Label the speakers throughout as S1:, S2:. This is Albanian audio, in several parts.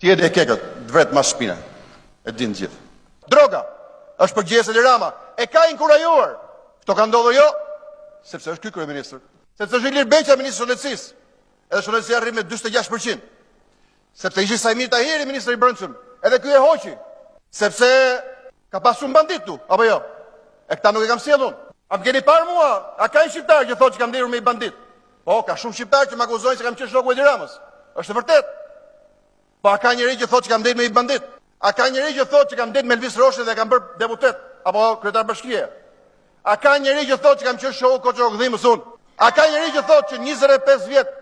S1: Ti e kekët, dvret mas shpina. E din gjithë. Droga është përgjegjës e Rama. E ka inkurajuar. Kto ka ndodhur jo? Sepse është ky kryeministër. Sepse është Ilir Beqa ministri i shëndetësisë. Edhe shëndetësia rri me 46%. Sepse ishte Sajmir Tahiri ministri i brendshëm. Edhe ky e hoqi. Sepse ka pasur bandit tu, apo jo? E këta nuk e kam sjellur. A më keni parë mua? A ka një shqiptar që thotë që kam ndirur me i bandit? Po, ka shumë shqiptar që më akuzojnë se kam qenë shoku i Edi Ramës. Është e vërtet. Po a ka njëri që thotë që kam ndirur me i bandit? A ka njëri që thotë që kam ndirur me Elvis Roshi dhe kam bërë deputet apo kryetar bashkie? A ka njëri që thotë që kam qenë shoku Koçogdhimës unë? A ka njëri që thotë që 25 vjet,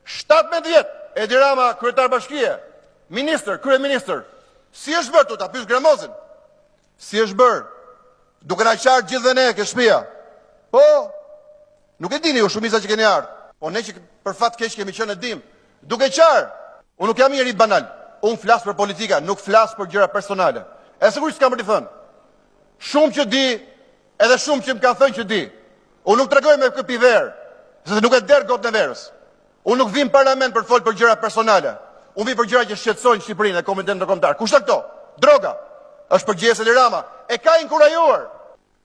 S1: 17 vjet, Edi Rama kryetar bashkie, ministër, kryeministër, si është bërë ta pyes Gramozin? Si është bërë? Duke na qartë gjithë dhe ne ke shtëpia. Po, nuk e dini ju shumica që keni ardhur. Po ne që për fat keq kemi qenë dim. Duke qartë, unë nuk jam njëri banal. Unë flas për politika, nuk flas për gjëra personale. E sigurisht s'kam për të thënë. Shumë që di, edhe shumë që më kanë thënë që di. Unë nuk tregoj me këpi verë, sepse nuk e der gotë në verës. Unë nuk vim parlament për fol për gjëra personale. Unë vi për gjëra që shqetësojnë Shqipërinë e Komitetin Ndërkombëtar. Kush janë këto? Droga. Është përgjegjës e Edi Rama. E ka inkurajuar.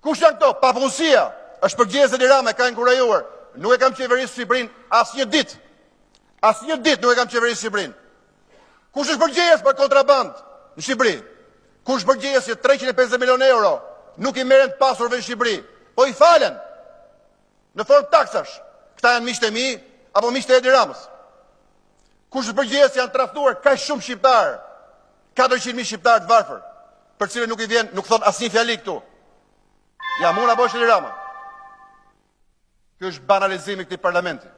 S1: Kush janë këto? Papunësia. Është përgjegjës e Edi Rama, e ka inkurajuar. Nuk e kam qeverisë Shqipërinë asnjë ditë. Asnjë ditë nuk e kam qeverisë Shqipërinë. Kush është përgjegjës për kontrabandë në Shqipëri? Kush është përgjegjës që 350 milionë euro nuk i merren të pasurve në Shqipëri? Po i falen në formë taksash. Këta janë miqtë e mi apo miqtë e Edi Ramës? Kush është përgjegjës që janë tradhtuar kaq shumë shqiptar? 400.000 shqiptar të varfër, për cilët nuk i vjen, nuk thon asnjë fjali këtu. Ja, mund apo është Edi Rama? Ky është banalizimi i këtij parlamenti.